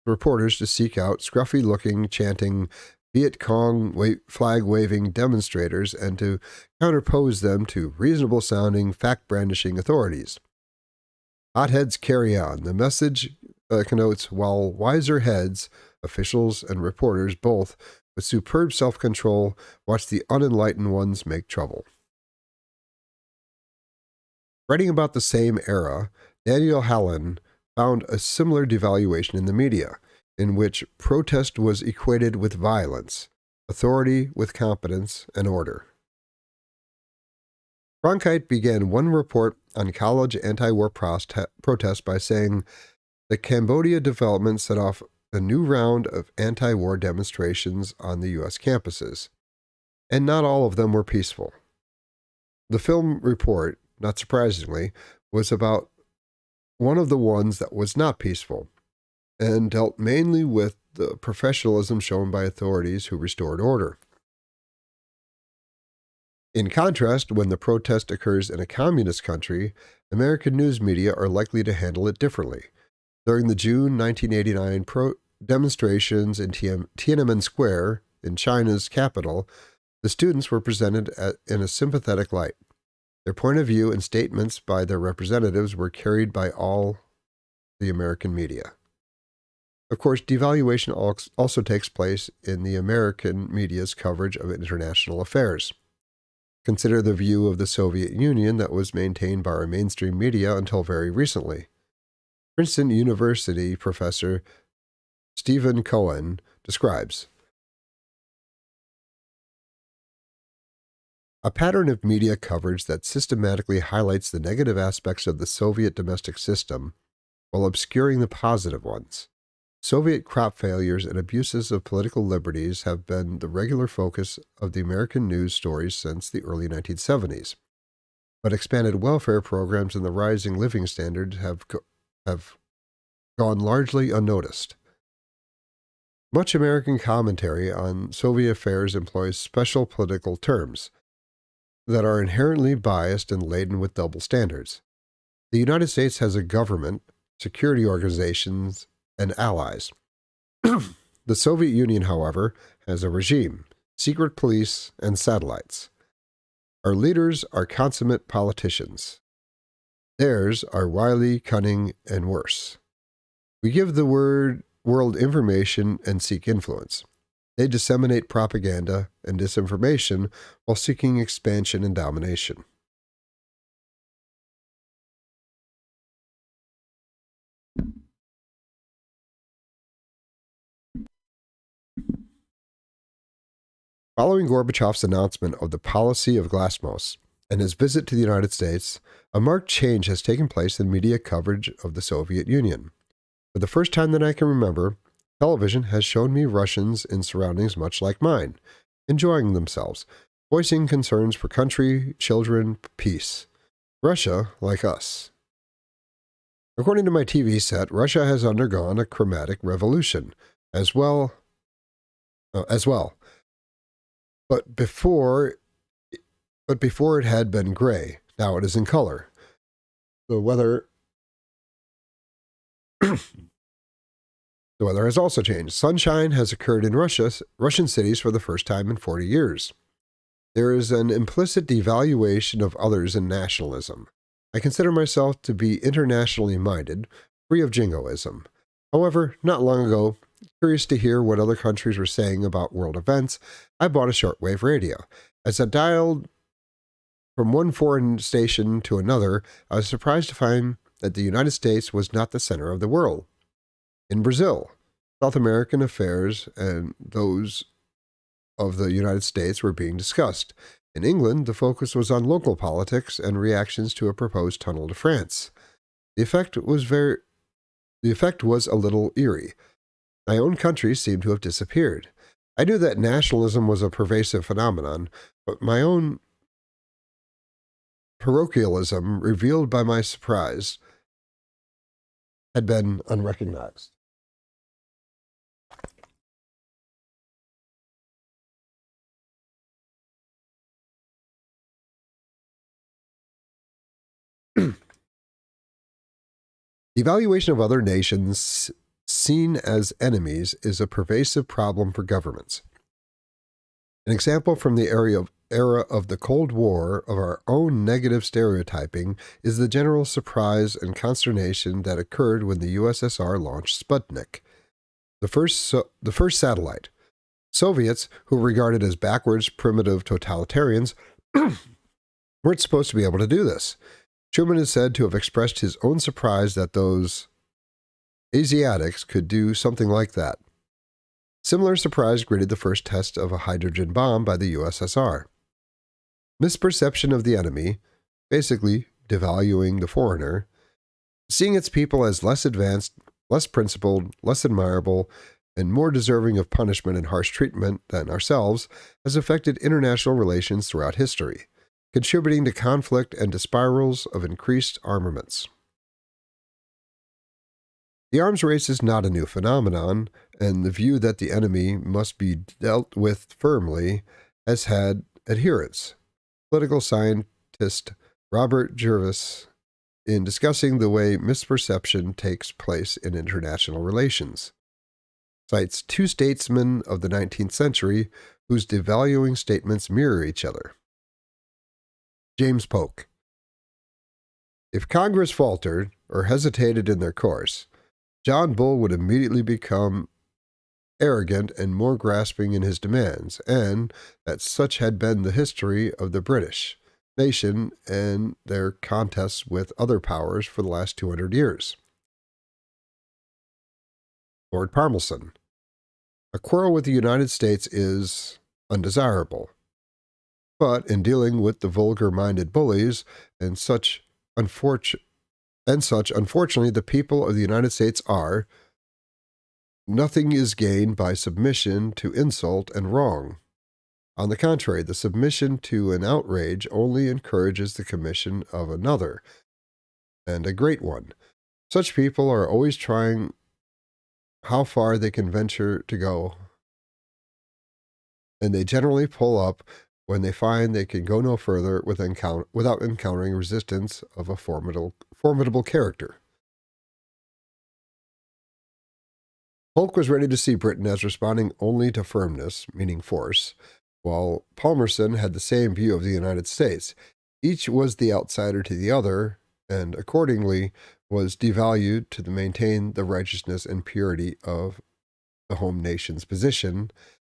reporters to seek out scruffy-looking, chanting, Viet Cong flag-waving demonstrators and to counterpose them to reasonable-sounding, fact-brandishing authorities. Hotheads carry on. The message connotes while wiser heads, officials and reporters both, with superb self-control, watch the unenlightened ones make trouble. Writing about the same era, Daniel Hallen found a similar devaluation in the media, in which protest was equated with violence, authority with competence and order. Cronkite began one report on college anti-war protests by saying, the Cambodia development set off a new round of anti-war demonstrations on the U.S. campuses, and not all of them were peaceful. The film report, not surprisingly, was about one of the ones that was not peaceful, and dealt mainly with the professionalism shown by authorities who restored order. In contrast, when the protest occurs in a communist country, American news media are likely to handle it differently. During the June 1989 demonstrations in Tiananmen Square, in China's capital, the students were presented in a sympathetic light. Their point of view and statements by their representatives were carried by all the American media. Of course, devaluation also takes place in the American media's coverage of international affairs. Consider the view of the Soviet Union that was maintained by our mainstream media until very recently. Princeton University professor Stephen Cohen describes a pattern of media coverage that systematically highlights the negative aspects of the Soviet domestic system while obscuring the positive ones. Soviet crop failures and abuses of political liberties have been the regular focus of the American news stories since the early 1970s. But expanded welfare programs and the rising living standards have gone largely unnoticed. Much American commentary on Soviet affairs employs special political terms that are inherently biased and laden with double standards. The United States has a government, security organizations, and allies. The Soviet Union, however, has a regime, secret police, and satellites. Our leaders are consummate politicians. Theirs are wily, cunning, and worse. We give the world information and seek influence. They disseminate propaganda and disinformation while seeking expansion and domination. Following Gorbachev's announcement of the policy of Glasnost and his visit to the United States, a marked change has taken place in media coverage of the Soviet Union. For the first time that I can remember, television has shown me Russians in surroundings much like mine, enjoying themselves, voicing concerns for country, children, peace. Russia, like us. According to my TV set, Russia has undergone a chromatic revolution, as well. But before it had been gray. Now it is in color. The weather has also changed. Sunshine has occurred in Russian cities for the first time in 40 years. There is an implicit devaluation of others in nationalism. I consider myself to be internationally minded, free of jingoism. However, not long ago, curious to hear what other countries were saying about world events, I bought a shortwave radio. As I dialed from one foreign station to another, I was surprised to find that the United States was not the center of the world. In Brazil, South American affairs and those of the United States were being discussed. In England, the focus was on local politics and reactions to a proposed tunnel to France. The effect was a little eerie. My own country seemed to have disappeared. I knew that nationalism was a pervasive phenomenon, but my own parochialism, revealed by my surprise, had been unrecognized. Evaluation of other nations seen as enemies is a pervasive problem for governments. An example from the era of the Cold War of our own negative stereotyping is the general surprise and consternation that occurred when the USSR launched Sputnik, the first satellite. Soviets, who were regarded as backwards, primitive totalitarians, weren't supposed to be able to do this. Truman is said to have expressed his own surprise that those Asiatics could do something like that. Similar surprise greeted the first test of a hydrogen bomb by the USSR. Misperception of the enemy, basically devaluing the foreigner, seeing its people as less advanced, less principled, less admirable, and more deserving of punishment and harsh treatment than ourselves, has affected international relations throughout history, contributing to conflict and to spirals of increased armaments. The arms race is not a new phenomenon, and the view that the enemy must be dealt with firmly has had adherents. Political scientist Robert Jervis, in discussing the way misperception takes place in international relations, cites two statesmen of the 19th century whose devaluing statements mirror each other. James Polk, If Congress faltered or hesitated in their course, John Bull would immediately become arrogant and more grasping in his demands, and that such had been the history of the British nation and their contests with other powers for the last 200 years. Lord Palmerston. A quarrel with the United States is undesirable, but in dealing with the vulgar-minded bullies and such, unfortunately, the people of the United States are, nothing is gained by submission to insult and wrong. On the contrary, the submission to an outrage only encourages the commission of another, and a great one. Such people are always trying how far they can venture to go, and they generally pull up when they find they can go no further without encountering resistance of a formidable character. Polk was ready to see Britain as responding only to firmness, meaning force, while Palmerston had the same view of the United States. Each was the outsider to the other, and accordingly was devalued to maintain the righteousness and purity of the home nation's position,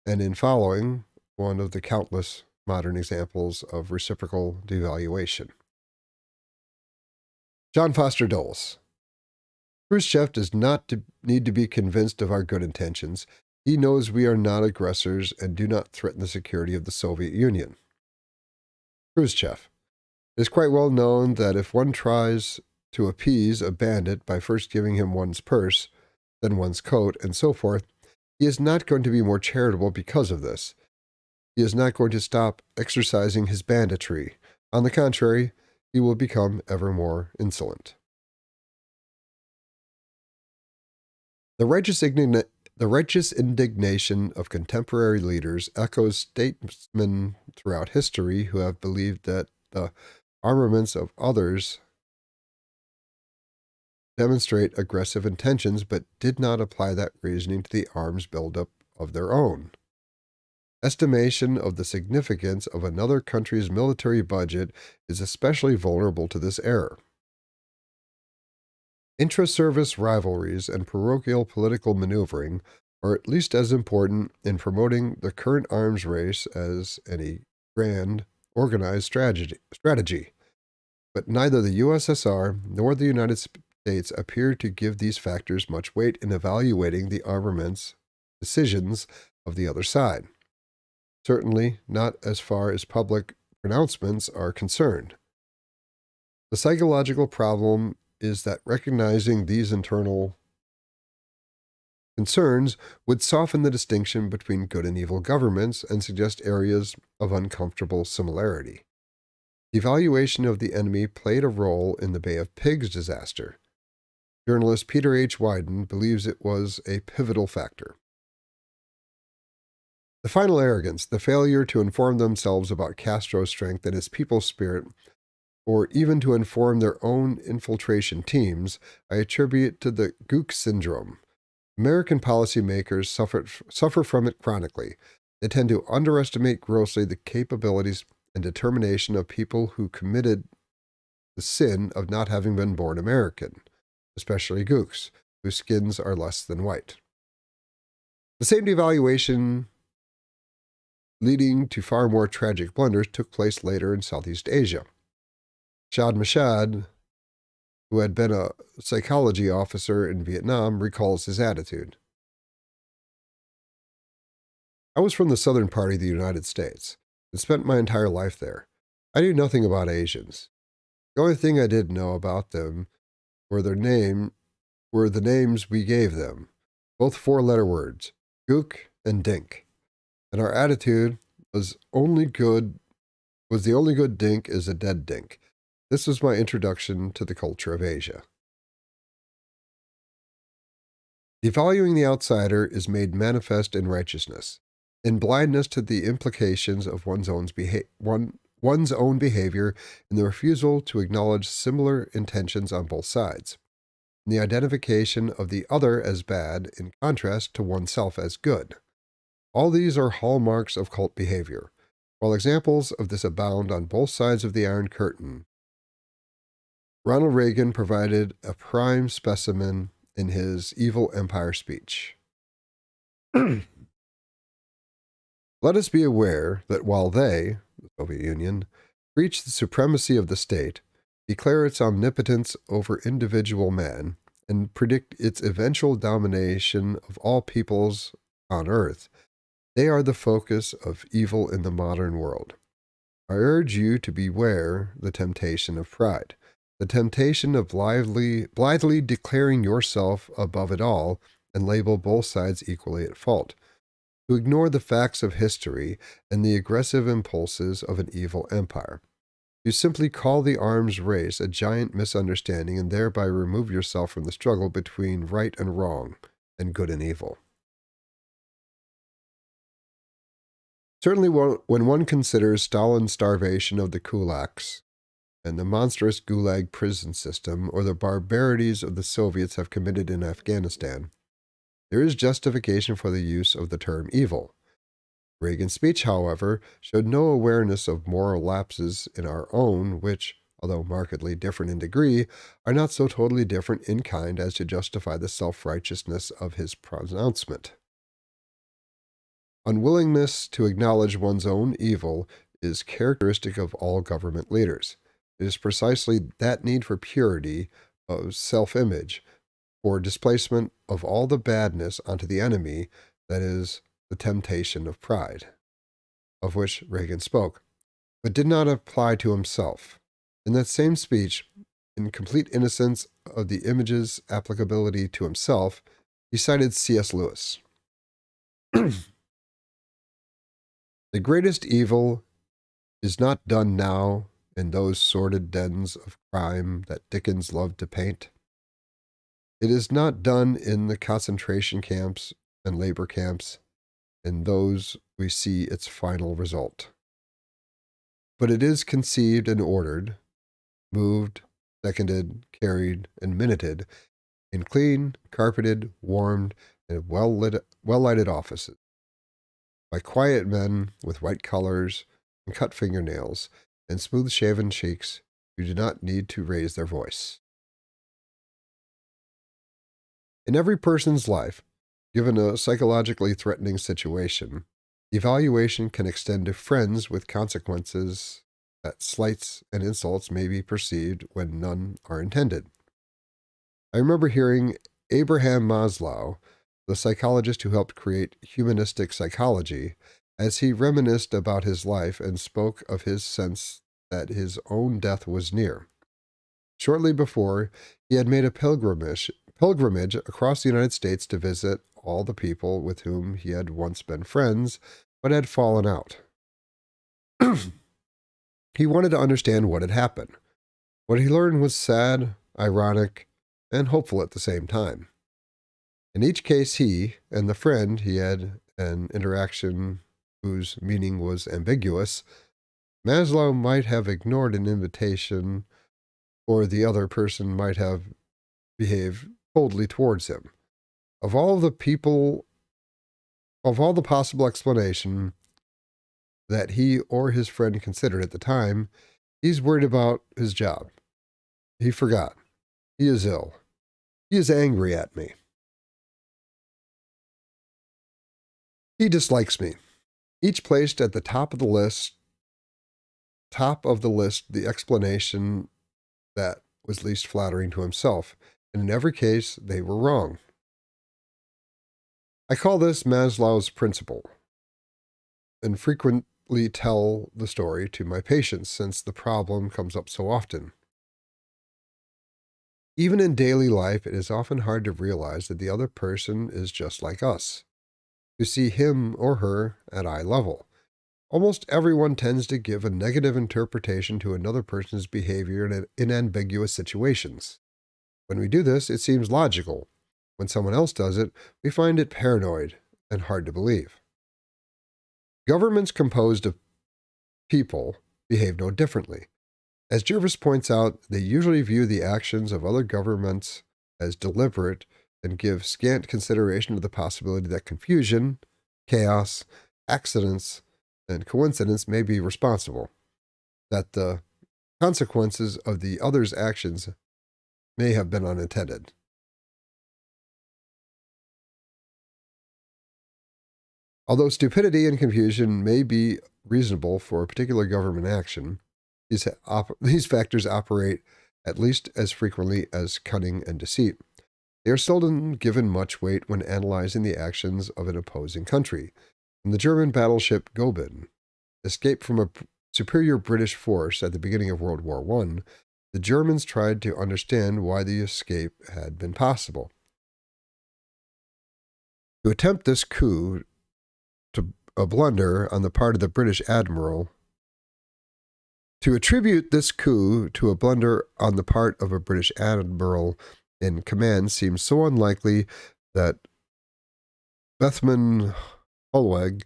and in following one of the countless modern examples of reciprocal devaluation. John Foster Dulles. Khrushchev does not need to be convinced of our good intentions. He knows we are not aggressors and do not threaten the security of the Soviet Union. Khrushchev. It is quite well known that if one tries to appease a bandit by first giving him one's purse, then one's coat, and so forth, he is not going to be more charitable because of this. He is not going to stop exercising his banditry. On the contrary, he will become ever more insolent. The righteous indignation of contemporary leaders echoes statesmen throughout history who have believed that the armaments of others demonstrate aggressive intentions, but did not apply that reasoning to the arms buildup of their own. Estimation of the significance of another country's military budget is especially vulnerable to this error. Intra-service rivalries and parochial political maneuvering are at least as important in promoting the current arms race as any grand, organized strategy. But neither the USSR nor the United States appear to give these factors much weight in evaluating the armaments decisions of the other side. Certainly not as far as public pronouncements are concerned. The psychological problem is that recognizing these internal concerns would soften the distinction between good and evil governments and suggest areas of uncomfortable similarity. The evaluation of the enemy played a role in the Bay of Pigs disaster. Journalist Peter H. Wyden believes it was a pivotal factor. The final arrogance, the failure to inform themselves about Castro's strength and his people's spirit, or even to inform their own infiltration teams, I attribute to the Gook syndrome. American policymakers suffer from it chronically. They tend to underestimate grossly the capabilities and determination of people who committed the sin of not having been born American, especially Gooks, whose skins are less than white. The same devaluation leading to far more tragic blunders took place later in Southeast Asia. Shad Mashad, who had been a psychology officer in Vietnam, recalls his attitude. I was from the southern part of the United States and spent my entire life there. I knew nothing about Asians. The only thing I did know about them were the names we gave them, both four-letter words, Gook and Dink. And our attitude was the only good dink is a dead dink. This was my introduction to the culture of Asia. Devaluing the outsider is made manifest in righteousness, in blindness to the implications of one's own behavior, in the refusal to acknowledge similar intentions on both sides, in the identification of the other as bad in contrast to oneself as good. All these are hallmarks of cult behavior. While examples of this abound on both sides of the Iron Curtain, Ronald Reagan provided a prime specimen in his Evil Empire speech. Let us be aware that while they, the Soviet Union, preach the supremacy of the state, declare its omnipotence over individual man, and predict its eventual domination of all peoples on earth, they are the focus of evil in the modern world. I urge you to beware the temptation of pride, the temptation of blithely declaring yourself above it all and label both sides equally at fault, to ignore the facts of history and the aggressive impulses of an evil empire. You simply call the arms race a giant misunderstanding and thereby remove yourself from the struggle between right and wrong and good and evil. Certainly, when one considers Stalin's starvation of the kulaks and the monstrous Gulag prison system or the barbarities of the Soviets have committed in Afghanistan, there is justification for the use of the term evil. Reagan's speech, however, showed no awareness of moral lapses in our own, which, although markedly different in degree, are not so totally different in kind as to justify the self-righteousness of his pronouncement. Unwillingness to acknowledge one's own evil is characteristic of all government leaders. It is precisely that need for purity of self-image, for displacement of all the badness onto the enemy, that is the temptation of pride, of which Reagan spoke, but did not apply to himself. In that same speech, in complete innocence of the image's applicability to himself, he cited C.S. Lewis. The greatest evil is not done now in those sordid dens of crime that Dickens loved to paint. It is not done in the concentration camps and labor camps, in those we see its final result. But it is conceived and ordered, moved, seconded, carried, and minuted in clean, carpeted, warmed, and well-lighted offices, by quiet men with white collars and cut fingernails and smooth-shaven cheeks who do not need to raise their voice. In every person's life, given a psychologically threatening situation, evaluation can extend to friends with consequences that slights and insults may be perceived when none are intended. I remember hearing Abraham Maslow, the psychologist who helped create humanistic psychology, as he reminisced about his life and spoke of his sense that his own death was near. Shortly before, he had made a pilgrimage across the United States to visit all the people with whom he had once been friends, but had fallen out. He wanted to understand what had happened. What he learned was sad, ironic, and hopeful at the same time. In each case, he and the friend he had an interaction whose meaning was ambiguous. Maslow might have ignored an invitation, or the other person might have behaved coldly towards him. Of all the possible explanation that he or his friend considered at the time, he's worried about his job. He forgot. He is ill. He is angry at me. He dislikes me. Each placed at the top of the list, the explanation that was least flattering to himself, and in every case, they were wrong. I call this Maslow's principle, and frequently tell the story to my patients since the problem comes up so often. Even in daily life, it is often hard to realize that the other person is just like us, to see him or her at eye level. Almost everyone tends to give a negative interpretation to another person's behavior in ambiguous situations. When we do this, it seems logical. When someone else does it, we find it paranoid and hard to believe. Governments composed of people behave no differently. As Jervis points out, they usually view the actions of other governments as deliberate and give scant consideration to the possibility that confusion, chaos, accidents, and coincidence may be responsible, that the consequences of the other's actions may have been unintended. Although stupidity and confusion may be reasonable for a particular government action, these factors operate at least as frequently as cunning and deceit. They are seldom given much weight when analyzing the actions of an opposing country. When the German battleship Goeben escaped from a superior British force at the beginning of World War I, the Germans tried to understand why the escape had been possible. To attempt this coup, a blunder on the part of the British admiral, to attribute this coup to a blunder on the part of a British admiral in command seems so unlikely that Bethmann Hollweg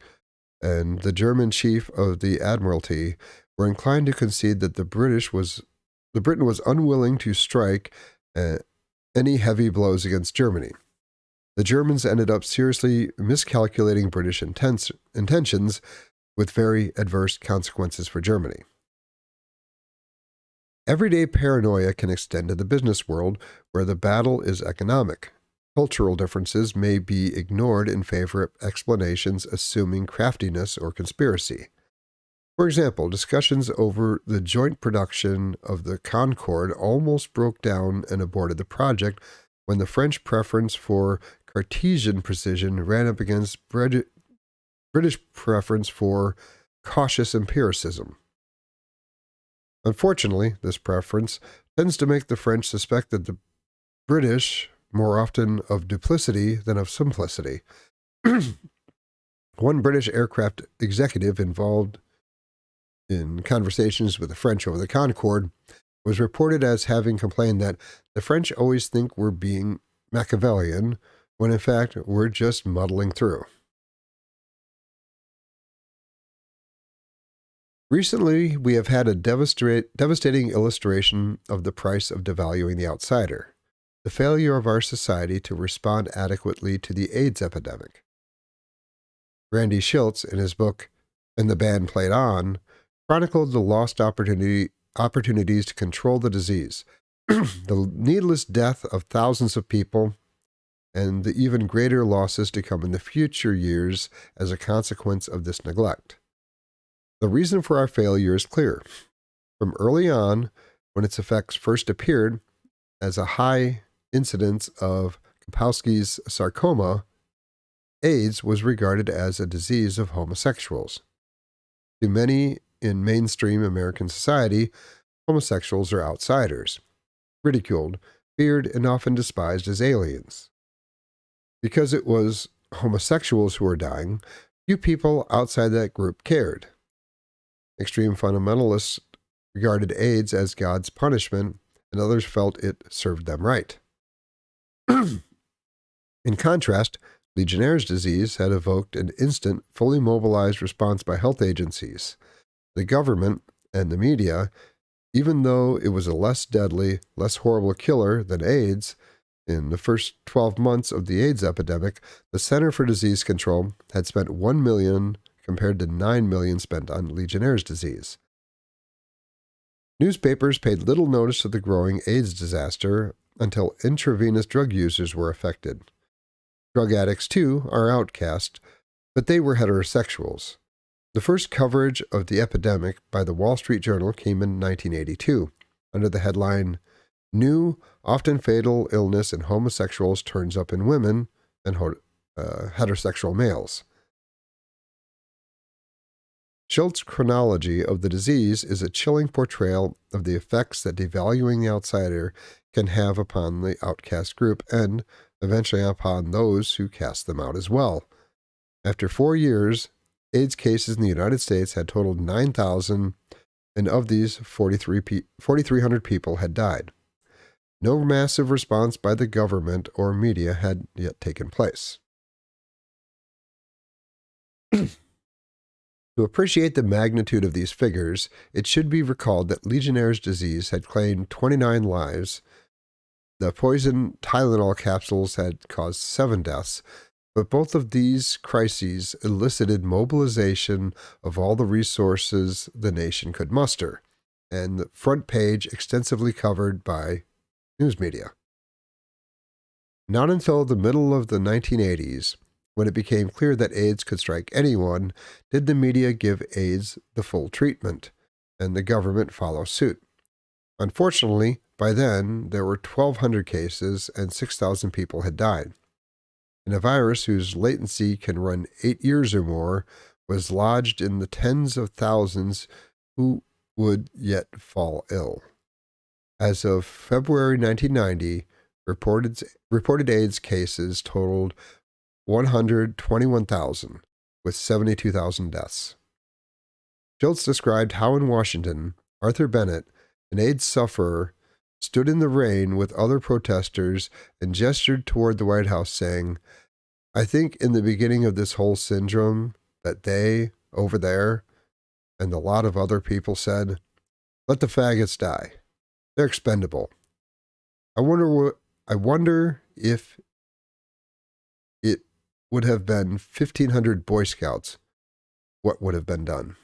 and the German chief of the Admiralty were inclined to concede that the Britain was unwilling to strike any heavy blows against Germany. The Germans ended up seriously miscalculating British intentions with very adverse consequences for Germany. Everyday paranoia can extend to the business world, where the battle is economic. Cultural differences may be ignored in favor of explanations assuming craftiness or conspiracy. For example, discussions over the joint production of the Concorde almost broke down and aborted the project when the French preference for Cartesian precision ran up against British preference for cautious empiricism. Unfortunately, this preference tends to make the French suspect that the British more often of duplicity than of simplicity. One British aircraft executive involved in conversations with the French over the Concorde was reported as having complained that the French always think we're being Machiavellian, when in fact we're just muddling through. Recently, we have had a devastating illustration of the price of devaluing the outsider, the failure of our society to respond adequately to the AIDS epidemic. Randy Shilts, in his book And the Band Played On, chronicled the lost opportunities to control the disease, the needless death of thousands of people, and the even greater losses to come in the future years as a consequence of this neglect. The reason for our failure is clear. From early on, when its effects first appeared as a high incidence of Kapowski's sarcoma, AIDS was regarded as a disease of homosexuals. To many in mainstream American society, homosexuals are outsiders, ridiculed, feared, and often despised as aliens. Because it was homosexuals who were dying, few people outside that group cared. Extreme fundamentalists regarded AIDS as God's punishment, and others felt it served them right. In contrast, Legionnaire's disease had evoked an instant, fully mobilized response by health agencies, the government, and the media, even though it was a less deadly, less horrible killer than AIDS. In the first 12 months of the AIDS epidemic, the Center for Disease Control had spent $1 million compared to $9 million spent on Legionnaire's disease. Newspapers paid little notice of the growing AIDS disaster until intravenous drug users were affected. Drug addicts, too, are outcast, but they were heterosexuals. The first coverage of the epidemic by the Wall Street Journal came in 1982, under the headline, New, Often Fatal Illness in Homosexuals Turns Up in Women and Heterosexual Males. Schultz's chronology of the disease is a chilling portrayal of the effects that devaluing the outsider can have upon the outcast group and, eventually, upon those who cast them out as well. After 4 years, AIDS cases in the United States had totaled 9,000, and of these, 4,300 people had died. No massive response by the government or media had yet taken place. To appreciate the magnitude of these figures, it should be recalled that Legionnaire's disease had claimed 29 lives. The poison Tylenol capsules had caused 7 deaths, but both of these crises elicited mobilization of all the resources the nation could muster, and the front page extensively covered by news media. Not until the middle of the 1980s, when it became clear that AIDS could strike anyone, did the media give AIDS the full treatment, and the government follow suit. Unfortunately, by then, there were 1,200 cases and 6,000 people had died. And a virus whose latency can run 8 years or more was lodged in the tens of thousands who would yet fall ill. As of February 1990, reported AIDS cases totaled 121,000, with 72,000 deaths. Schultz described how in Washington, Arthur Bennett, an AIDS sufferer, stood in the rain with other protesters and gestured toward the White House, saying, "I think in the beginning of this whole syndrome that they, over there, and a lot of other people said, 'Let the faggots die. They're expendable.' I wonder if it would have been 1,500 Boy Scouts, what would have been done."